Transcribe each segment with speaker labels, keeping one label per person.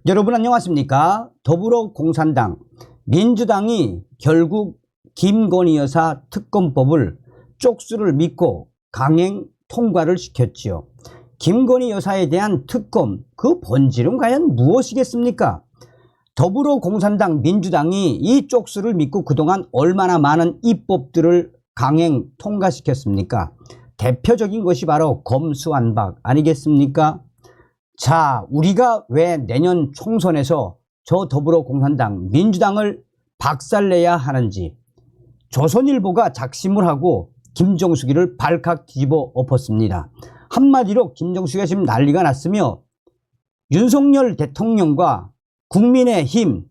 Speaker 1: 여러분 안녕하십니까? 더불어공산당, 민주당이 결국 김건희 여사 특검법을 쪽수를 믿고 강행 통과를 시켰지요. 김건희 여사에 대한 특검, 그 본질은 과연 무엇이겠습니까? 더불어공산당, 민주당이 이 쪽수를 믿고 그동안 얼마나 많은 입법들을 강행 통과시켰습니까? 대표적인 것이 바로 검수완박 아니겠습니까? 자, 우리가 왜 내년 총선에서 저 더불어공산당, 민주당을 박살내야 하는지 조선일보가 작심을 하고 김정숙이를 발칵 뒤집어 엎었습니다. 한마디로 김정숙이가 지금 난리가 났으며 윤석열 대통령과 국민의힘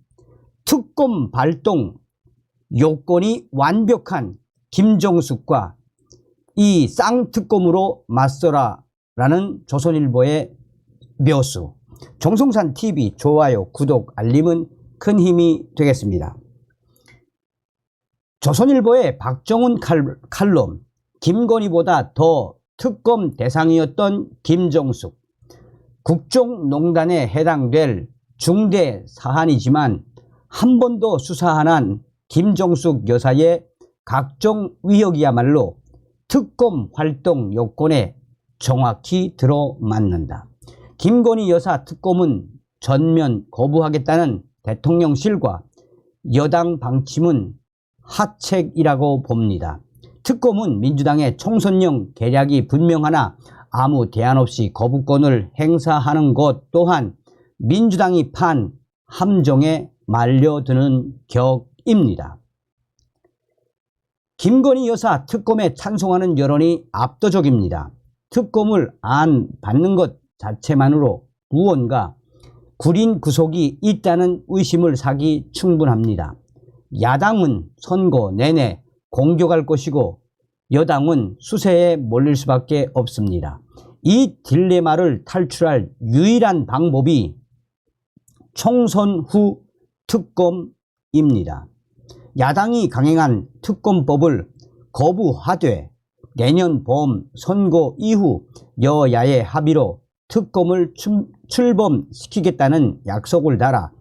Speaker 1: 특검 발동 요건이 완벽한 김정숙과 이 쌍특검으로 맞서라라는 조선일보의 묘수. 정성산TV 좋아요, 구독, 알림은 큰 힘이 되겠습니다. 조선일보의 박정훈 칼럼, 김건희보다 더 특검 대상이었던 김정숙. 국정농단에 해당될 중대 사안이지만 한 번도 수사 안 한 김정숙 여사의 각종 의혹이야말로 특검 활동 요건에 정확히 들어맞는다. 김건희 여사 특검은 전면 거부하겠다는 대통령실과 여당 방침은 하책이라고 봅니다. 특검은 민주당의 총선용 계략이 분명하나 아무 대안 없이 거부권을 행사하는 것 또한 민주당이 판 함정에 말려드는 격입니다. 김건희 여사 특검에 찬성하는 여론이 압도적입니다. 특검을 안 받는 것 자체만으로 무언가 구린 구속이 있다는 의심을 사기 충분합니다. 야당은 선거 내내 공격할 것이고 여당은 수세에 몰릴 수밖에 없습니다. 이 딜레마를 탈출할 유일한 방법이 총선 후 특검입니다. 야당이 강행한 특검법을 거부하되 내년 봄 선거 이후 여야의 합의로 특검을 출범시키겠다는 약속을 달아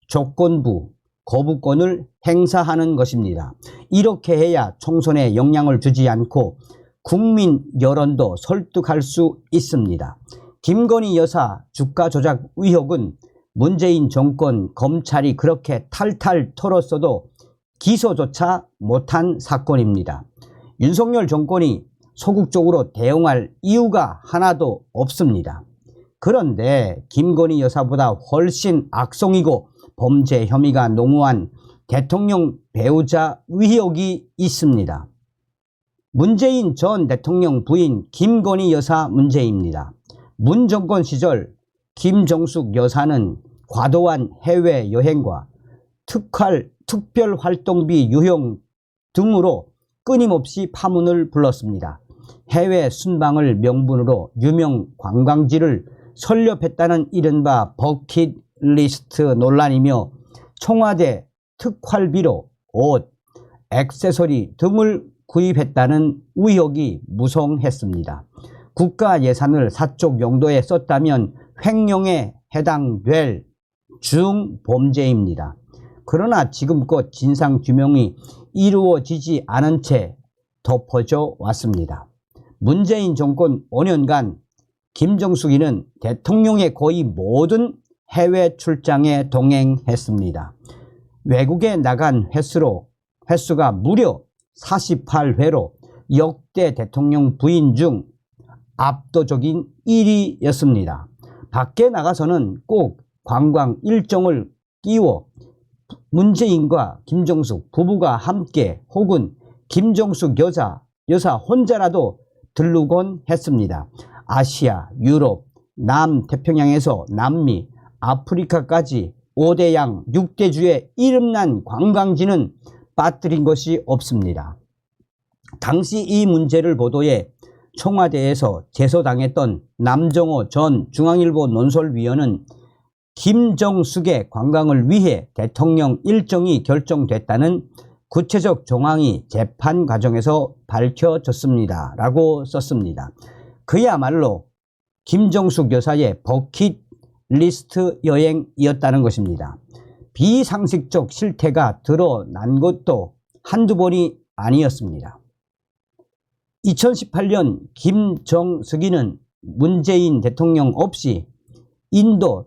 Speaker 1: 조건부 거부권을 행사하는 것입니다. 이렇게 해야 총선에 영향을 주지 않고 국민 여론도 설득할 수 있습니다. 김건희 여사 주가 조작 의혹은 문재인 정권 검찰이 그렇게 탈탈 털었어도 기소조차 못한 사건입니다. 윤석열 정권이 소극적으로 대응할 이유가 하나도 없습니다. 그런데 김건희 여사보다 훨씬 악성이고 범죄 혐의가 농후한 대통령 배우자 의혹이 있습니다. 문재인 전 대통령 부인 김건희 여사 문제입니다. 문 정권 시절 김정숙 여사는 과도한 해외여행과 특별활동비 유용 등으로 끊임없이 파문을 불렀습니다. 해외 순방을 명분으로 유명 관광지를 설립했다는 이른바 버킷리스트 논란이며 청와대 특활비로 옷, 액세서리 등을 구입했다는 의혹이 무성했습니다. 국가 예산을 사적 용도에 썼다면 횡령에 해당될 중범죄입니다. 그러나 지금껏 진상규명이 이루어지지 않은 채 덮어져 왔습니다. 문재인 정권 5년간 김정숙이는 대통령의 거의 모든 해외 출장에 동행했습니다. 외국에 나간 횟수가 무려 48회로 역대 대통령 부인 중 압도적인 1위였습니다. 밖에 나가서는 꼭 관광 일정을 끼워 문재인과 김정숙 부부가 함께 혹은 김정숙 여사 혼자라도 들르곤 했습니다. 아시아, 유럽, 남태평양에서 남미, 아프리카까지 5대양 6대주의 이름난 관광지는 빠뜨린 것이 없습니다. 당시 이 문제를 보도해 청와대에서 제소당했던 남정호 전 중앙일보 논설위원은 김정숙의 관광을 위해 대통령 일정이 결정됐다는 구체적 정황이 재판 과정에서 밝혀졌습니다. 라고 썼습니다. 그야말로 김정숙 여사의 리스트 여행이었다는 것입니다. 비상식적 실태가 드러난 것도 한두 번이 아니었습니다. 2018년 김정숙이는 문재인 대통령 없이 인도를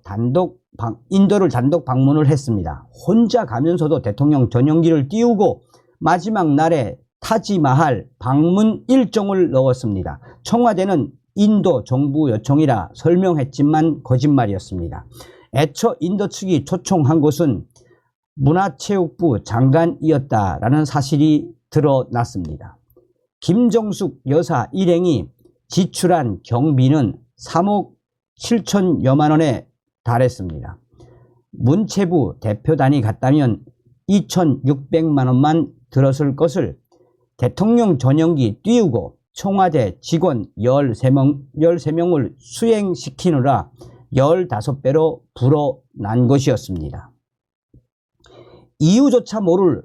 Speaker 1: 단독 방문을 했습니다. 혼자 가면서도 대통령 전용기를 띄우고 마지막 날에 타지마할 방문 일정을 넣었습니다. 청와대는 인도 정부 요청이라 설명했지만 거짓말이었습니다. 애초 인도 측이 초청한 곳은 문화체육부 장관이었다라는 사실이 드러났습니다. 김정숙 여사 일행이 지출한 경비는 3억 7천여만 원에 달했습니다. 문체부 대표단이 갔다면 2,600만 원만 들었을 것을 대통령 전용기 띄우고 청와대 직원 13명을 수행시키느라 15배로 불어난 것이었습니다. 이유조차 모를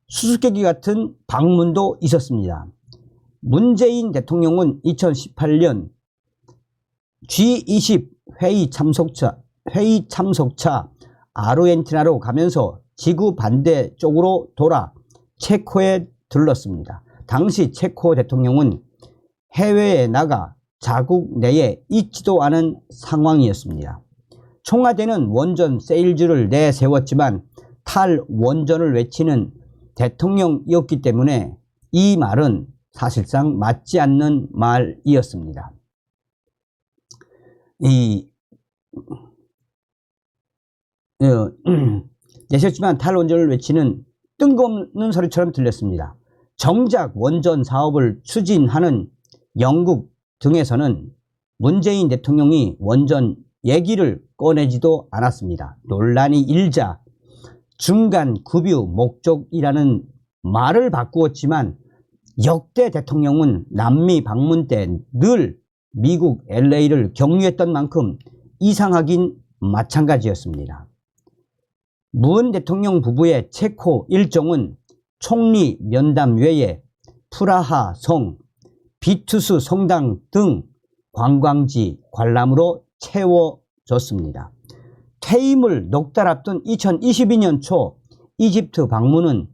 Speaker 1: 수수께끼 같은 방문도 있었습니다. 문재인 대통령은 2018년 G20 회의 참석차 아르헨티나로 가면서 지구 반대쪽으로 돌아 체코에 들렀습니다. 당시 체코 대통령은 해외에 나가 자국 내에 있지도 않은 상황이었습니다. 청와대는 원전 세일즈를 내세웠지만 탈원전을 외치는 대통령이었기 때문에 이 말은 사실상 맞지 않는 말이었습니다. 내셨지만 탈원전을 외치는 뜬금없는 소리처럼 들렸습니다. 정작 원전 사업을 추진하는 영국 등에서는 문재인 대통령이 원전 얘기를 꺼내지도 않았습니다. 논란이 일자 중간 급유 목적이라는 말을 바꾸었지만 역대 대통령은 남미 방문 때 늘 미국 LA를 경유했던 만큼 이상하긴 마찬가지였습니다. 문 대통령 부부의 체코 일정은 총리 면담 외에 프라하 성, 비투스 성당 등 관광지 관람으로 채워졌습니다. 퇴임을 넉 달 앞둔 2022년 초 이집트 방문은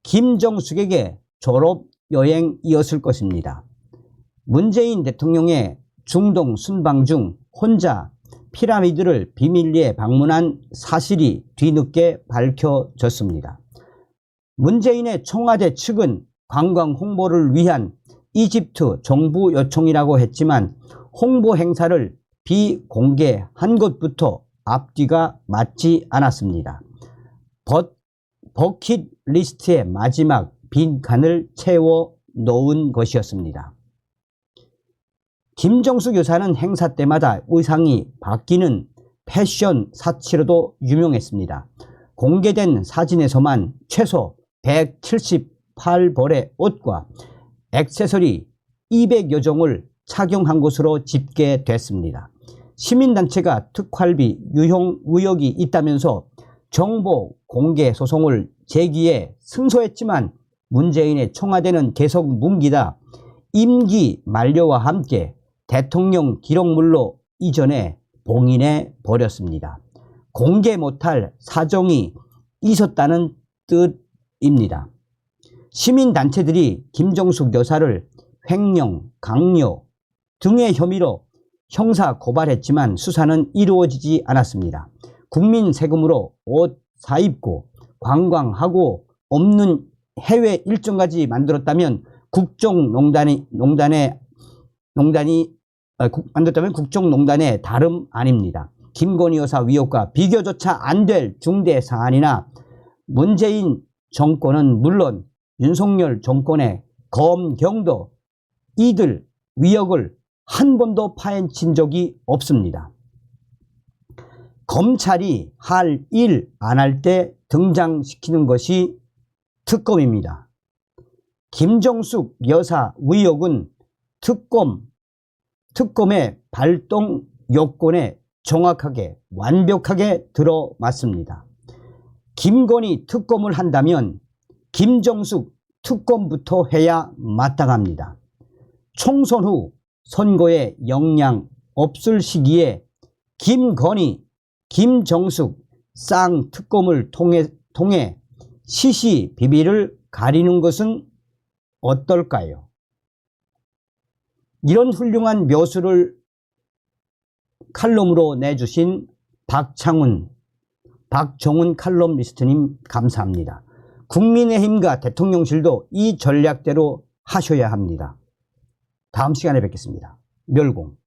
Speaker 1: 김정숙에게 졸업 여행이었을 것입니다. 문재인 대통령의 중동 순방 중 혼자 피라미드를 비밀리에 방문한 사실이 뒤늦게 밝혀졌습니다. 문재인의 청와대 측은 관광 홍보를 위한 이집트 정부 요청이라고 했지만 홍보 행사를 비공개한 것부터 앞뒤가 맞지 않았습니다. 버킷리스트의 마지막 빈칸을 채워 놓은 것이었습니다. 김정숙 여사는 행사 때마다 의상이 바뀌는 패션 사치로도 유명했습니다. 공개된 사진에서만 최소 178벌의 옷과 액세서리 200여 종을 착용한 것으로 집계됐습니다. 시민단체가 특활비 유용 의혹이 있다면서 정보 공개 소송을 제기해 승소했지만 문재인의 청와대는 계속 뭉기다 임기 만료와 함께 대통령 기록물로 이전해 봉인해 버렸습니다. 공개 못할 사정이 있었다는 뜻입니다. 시민단체들이 김정숙 여사를 횡령, 강요 등의 혐의로 형사 고발했지만 수사는 이루어지지 않았습니다. 국민 세금으로 옷 사입고 관광하고 없는 해외 일정까지 만들었다면 국정농단의 다름 아닙니다. 김건희 여사 위협과 비교조차 안 될 중대 사안이나 문재인 정권은 물론 윤석열 정권의 검경도 이들 위협을 한 번도 파헤친 적이 없습니다. 검찰이 할 일 안 할 때 등장시키는 것이 특검입니다. 김정숙 여사 의혹은 특검의 발동 요건에 정확하게 완벽하게 들어맞습니다. 김건희 특검을 한다면 김정숙 특검부터 해야 마땅합니다. 총선 후 선거에 영향 없을 시기에 김건희 김정숙 쌍특검을 통해 시시 비비를 가리는 것은 어떨까요? 이런 훌륭한 묘수를 칼럼으로 내주신 박정훈 칼럼니스트님 감사합니다. 국민의힘과 대통령실도 이 전략대로 하셔야 합니다. 다음 시간에 뵙겠습니다. 멸공.